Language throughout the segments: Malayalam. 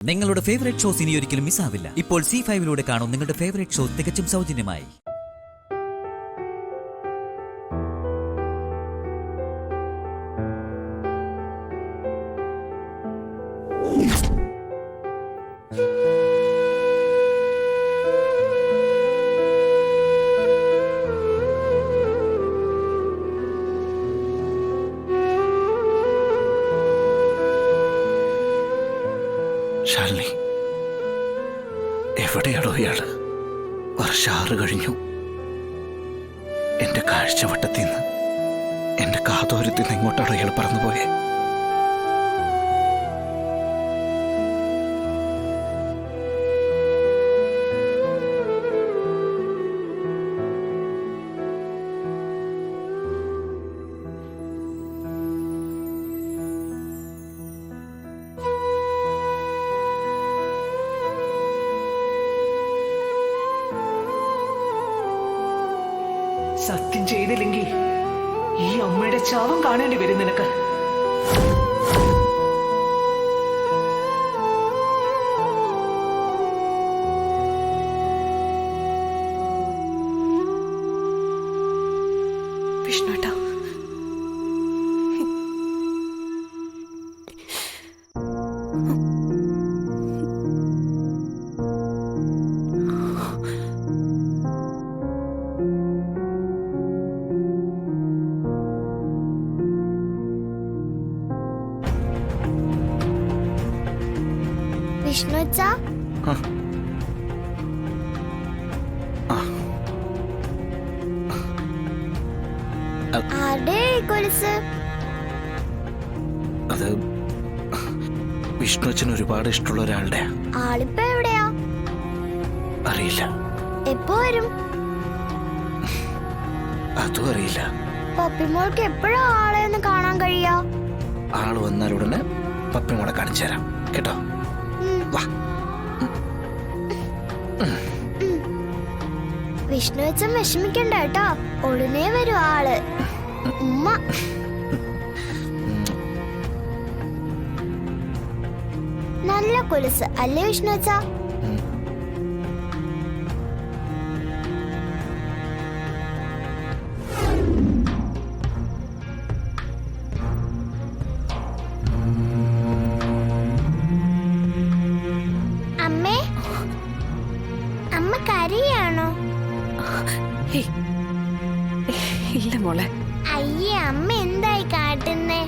നിങ്ങളുടെ ഫേവറേറ്റ് ഷോസ് ഇനി ഒരിക്കലും മിസ്സാവില്ല. ഇപ്പോൾ C5 കാണും നിങ്ങളുടെ ഫേവറേറ്റ് ഷോ തികച്ചും സൗജന്യമായി. ശാലിനി, എവിടെയാണോ ഇയാള്? വർഷാറ് കഴിഞ്ഞു. എന്റെ കാഴ്ചവട്ടത്തിൽ നിന്ന്, എന്റെ കാതോരത്തിൽ നിന്ന് എങ്ങോട്ടാണോ ഇയാൾ പറന്നുപോയെ? സത്യം ചെയ്തില്ലെങ്കിൽ ഈ അമ്മയുടെ ചാവും കാണേണ്ടി വരും നിനക്ക്. വിഷ്ണുട്ടാ, വിഷ്ണുച്ച, ആരുടെ കൊലുസ്? അത് വിഷ്ണുവച്ചന് ഒരുപാട് ഇഷ്ടമുള്ള ഒരാളുടെ. ആളിപ്പോ എവിടെയാ? അറിയില്ല. എപ്പോ വരും? അതും അറിയില്ല. പപ്പിമോൾക്ക് എപ്പോഴാ ആളെ ഒന്ന് കാണാൻ കഴിയാ? ആള് വന്നാൽ ഉടനെ പപ്പിമോളെ കാണിച്ചു തരാം കേട്ടോ. വാ. വിഷ്ണുവച്ചൻ വിഷമിക്കണ്ട കേട്ടോ, ഉടനെ വരും ആള്. ഉമ്മ നല്ല കൊലുസ് അല്ലേ വിഷ്ണുവച്ച? അമ്മേ, അമ്മ കരയാണോ? ഇല്ല മോളെ. അയ്യേ, അമ്മ എന്തായി കാട്ടുന്നേ?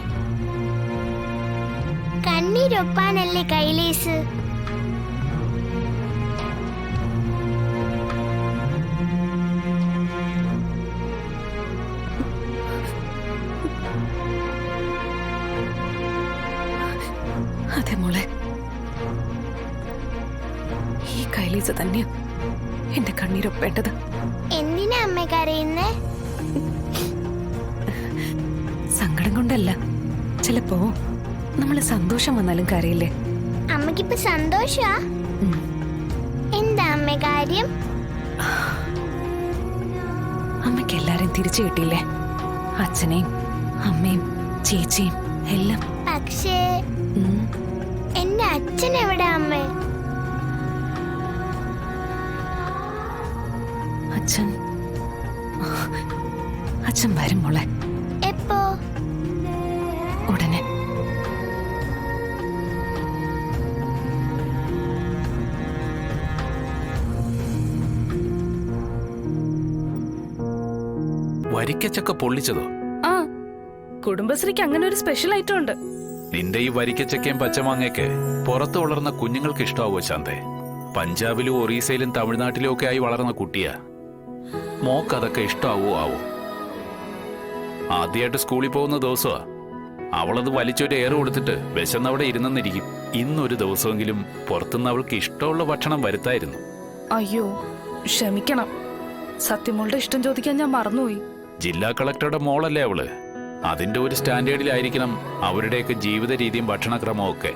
കണ്ണീരൊപ്പാനല്ലേ കൈലേസ്? അതെ മോളെ, ഈ കൈലീസ് തന്നെയാ എന്റെ കണ്ണീരൊപ്പേണ്ടത്. എന്തിനാ അമ്മ കരയുന്നേ? സങ്കടം കൊണ്ടല്ല, ചിലപ്പോ നമ്മള് സന്തോഷം വന്നാലും കരയില്ലേ? അമ്മക്കിപ്പോ സന്തോഷാ? എന്താ അമ്മ കാര്യം? അമ്മയ്ക്ക് എല്ലാരെയും തിരിച്ചു കിട്ടിയില്ലേ? അച്ഛനെയും അമ്മയും ചേച്ചിയും എല്ലാം. പക്ഷേ എന്റെ അച്ഛൻ എവിടെ അമ്മേ? അച്ഛൻ വരും മോളെ. എപ്പോ? ഉടനെ. വരിക്കച്ചക്ക പൊള്ളിച്ചതോ? ആ, കുടുംബശ്രീക്ക് അങ്ങനെ ഒരു സ്പെഷ്യൽ ഐറ്റം ഉണ്ട്. നിന്റെ ഈ വരിക്കച്ചക്കയും പച്ചമാങ്ങയൊക്കെ പുറത്ത് വളർന്ന കുഞ്ഞുങ്ങൾക്ക് ഇഷ്ടാവോ ശാന്തേ? പഞ്ചാബിലും ഒറീസയിലും തമിഴ്നാട്ടിലും ഒക്കെ ആയി വളർന്ന കുട്ടിയാ. മോക്ക് അതൊക്കെ ഇഷ്ടാവോ ആവോ? ആദ്യമായിട്ട് സ്കൂളിൽ പോകുന്ന ദിവസമാ. അവളത് വലിച്ചൊരു ഏറ് കൊടുത്തിട്ട് വിശന്നവിടെ ഇരുന്നെന്നിരിക്കും. ഇന്നൊരു ദിവസമെങ്കിലും പുറത്തുനിന്ന് അവൾക്ക് ഇഷ്ടമുള്ള ഭക്ഷണം വരുത്തായിരുന്നു. അയ്യോ, ക്ഷമിക്കണം, സത്യമോളുടെ ഇഷ്ടം ചോദിക്കാൻ ഞാൻ മറന്നുപോയി. ജില്ലാ കളക്ടറുടെ മോളല്ലേ അവള്. അതിന്റെ ഒരു സ്റ്റാൻഡേർഡിലായിരിക്കണം അവരുടെയൊക്കെ ജീവിത രീതിയും ഭക്ഷണക്രമവും ഒക്കെ.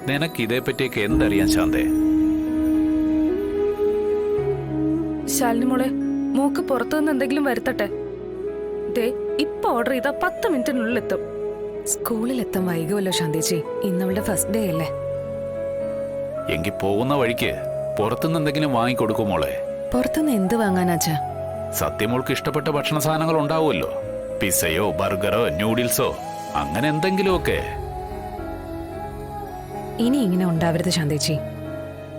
നിനക്ക് ഇതേപ്പറ്റിയൊക്കെ എന്തറിയാൻ ശാന്തേ? ശാലിനി മോളെ, മോക്ക് പുറത്തുനിന്ന് എന്തെങ്കിലും വരുത്തട്ടെ. ദേ, ഇപ്പൊ ഓർഡർ ചെയ്താ 10 മിനിറ്റിനുള്ളിൽ എത്തും. സ്കൂളിലെത്താൻ വൈകുമല്ലോ ശാന്തേച്ചി. ഇന്നവളുടെ ഫസ്റ്റ് ഡേ അല്ലേ? എങ്കിൽ പോകുന്ന വഴിക്ക് പുറത്തുനിന്ന് എന്തെങ്കിലും വാങ്ങിക്കൊടുക്കും മോളെ. പുറത്തുനിന്ന് എന്ത് വാങ്ങാനാച്ചാ? സത്യമോൾക്ക് ഇഷ്ടപ്പെട്ട ഭക്ഷണ സാധനങ്ങൾ ഉണ്ടാവുമല്ലോ. പിസയോ ബർഗറോ ന്യൂഡിൽസോ അങ്ങനെ എന്തെങ്കിലുമൊക്കെ. ഇനി ഇങ്ങനെ ഉണ്ടാവരുത് ശാന്തേച്ചി.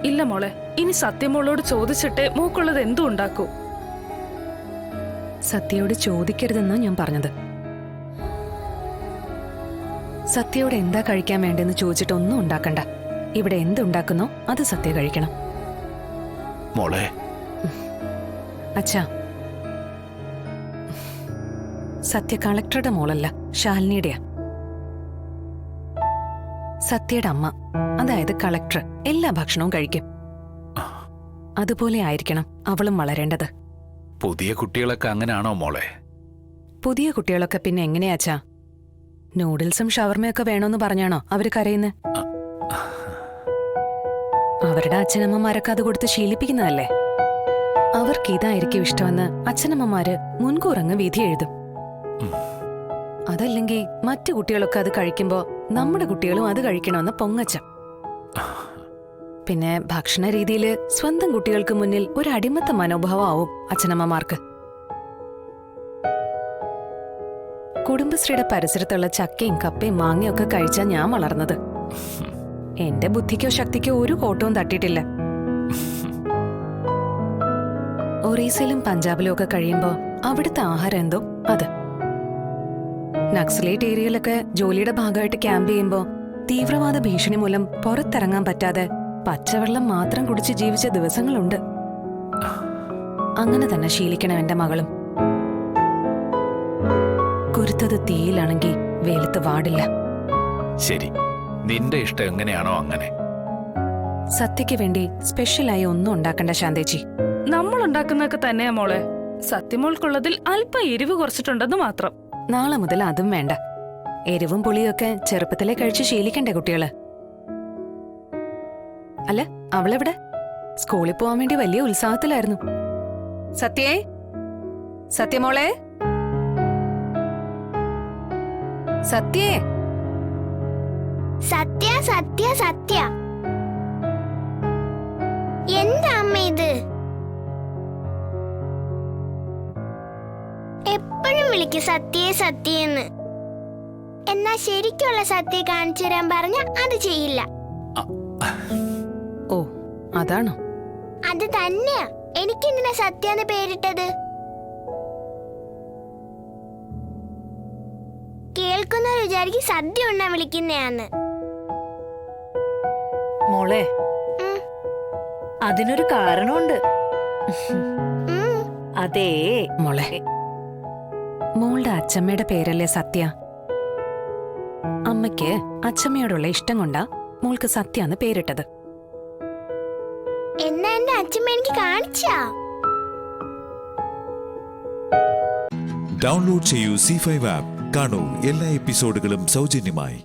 ഇല്ല മോളെ, ഇനി സത്യമോളോട് ചോദിച്ചിട്ടേ മൂക്കുള്ളത് എന്തും ഉണ്ടാക്കൂ. സത്യയോട് ചോദിക്കരുതെന്നാ ഞാൻ പറഞ്ഞത്. സത്യയോട് എന്താ കഴിക്കാൻ വേണ്ടെന്ന് ചോദിച്ചിട്ട് ഒന്നും ഉണ്ടാക്കണ്ട. ഇവിടെ എന്തുണ്ടാക്കുന്നോ അത് സത്യ കഴിക്കണം. മോളെ, അച്ഛാ, സത്യ കളക്ടറുടെ മോളല്ല, ശാലിനിയുടെയാ. സത്യയുടെ അമ്മ, അതായത് കളക്ടർ, എല്ലാ ഭക്ഷണവും കഴിക്കും. അതുപോലെ ആയിരിക്കണം അവളും വളരേണ്ടത്. പുതിയ കുട്ടികളൊക്കെ അങ്ങനെയാണോ മോളെ? പുതിയ കുട്ടികളൊക്കെ പിന്നെ എങ്ങനെയാച്ചാ? നൂഡിൽസും ഷവർമയൊക്കെ വേണോന്ന് പറഞ്ഞാണോ അവര് കരയുന്നത്? അവരുടെ അച്ഛനമ്മമാരൊക്കെ അത് കൊടുത്ത് ശീലിപ്പിക്കുന്നതല്ലേ. അവർക്ക് ഇതായിരിക്കും ഇഷ്ടമെന്ന് അച്ഛനമ്മമാര് മുൻകൂറങ്ങ് വിധി എഴുതും. അതല്ലെങ്കിൽ മറ്റു കുട്ടികളൊക്കെ അത് കഴിക്കുമ്പോ നമ്മുടെ കുട്ടികളും അത് കഴിക്കണമെന്ന് പൊങ്ങച്ചം. പിന്നെ ഭക്ഷണ രീതിയില് സ്വന്തം കുട്ടികൾക്ക് മുന്നിൽ ഒരു അടിമത്ത മനോഭാവം ആവും അച്ഛനമ്മമാർക്ക്. കുടുംബശ്രീയുടെ പരിസരത്തുള്ള ചക്കയും കപ്പയും മാങ്ങയൊക്കെ കഴിച്ചാ ഞാൻ വളർന്നത്. എന്റെ ബുദ്ധിക്കോ ശക്തിക്കോ ഒരു കോട്ടവും തട്ടിയിട്ടില്ല. ഒറീസയിലും പഞ്ചാബിലും ഒക്കെ കഴിയുമ്പോ അവിടുത്തെ ആഹാരം എന്തോ അത്. നക്സലേറ്റ് ഏരിയയിലൊക്കെ ജോലിയുടെ ഭാഗമായിട്ട് ക്യാമ്പ് ചെയ്യുമ്പോ തീവ്രവാദ ഭീഷണി മൂലം പുറത്തിറങ്ങാൻ പറ്റാതെ പച്ചവെള്ളം മാത്രം കുടിച്ച് ജീവിച്ച ദിവസങ്ങളുണ്ട്. അങ്ങനെ തന്നെ ശീലിക്കണം എന്റെ മകളും. കുരുത്തത് തീയിലാണെങ്കിൽ വെയിലത്ത് വാടില്ല. ശരി, നിന്റെ ഇഷ്ടം എങ്ങനെയാണോ അങ്ങനെ. സത്യയ്ക്ക് വേണ്ടി സ്പെഷ്യലായി ഒന്നും ഉണ്ടാക്കണ്ട ശാന്തേച്ചി. നമ്മൾ ഉണ്ടാക്കുന്നതൊക്കെ തന്നെയാ മോളെ. സത്യമോൾക്കുള്ളതിൽ അല്പം എരിവ് കുറച്ചിട്ടുണ്ടെന്ന് മാത്രം. നാളെ മുതൽ അതും വേണ്ട. എരിവും പുളിയൊക്കെ ചെറുപ്പത്തിലെ കഴിച്ച് ശീലിക്കണ്ടേ കുട്ടികള്? അല്ല, അവളെവിടെ? സ്കൂളിൽ പോവാൻ വേണ്ടി വലിയ ഉത്സാഹത്തിലായിരുന്നു. സത്യേ, സത്യമോളെ, സത്യേ. സത്യ സത്യ സത്യ. എന്താ അമ്മ ഇത്? എപ്പോഴും വിളിക്കും സത്യേ സത്യെന്ന്. എന്നാ ശരിക്കുള്ള സത്യ കാണിച്ചു തരാൻ പറഞ്ഞ അത് ചെയ്യില്ല. ഓ, അതാണോ? അത് തന്നെയാ. എനിക്കെന്തിനാ സത്യാന്ന് പേരിട്ടത്? കേൾക്കുന്നവർ വിചാരിക്കും സദ്യ ഉണ്ണാൻ വിളിക്കുന്നയാന്ന്. മോളെ, അതിനൊരു കാരണമുണ്ട്. അതേ മോളെ, മോളുടെ അച്ഛമ്മയുടെ പേരല്ലേ സത്യ? അമ്മയ്ക്ക് അച്ഛമ്മയോടുള്ള ഇഷ്ടം കൊണ്ടാ മോൾക്ക് സത്യാന്ന് പേരിട്ടത്. എന്നാ എന്റെ അച്ഛമ്മ എനിക്ക് കാണിച്ചാ. ഡൗൺലോഡ് ചെയ്യൂ C5 ആപ്പ്. കാണൂ എല്ലാ എപ്പിസോഡുകളും സൗജന്യമായി.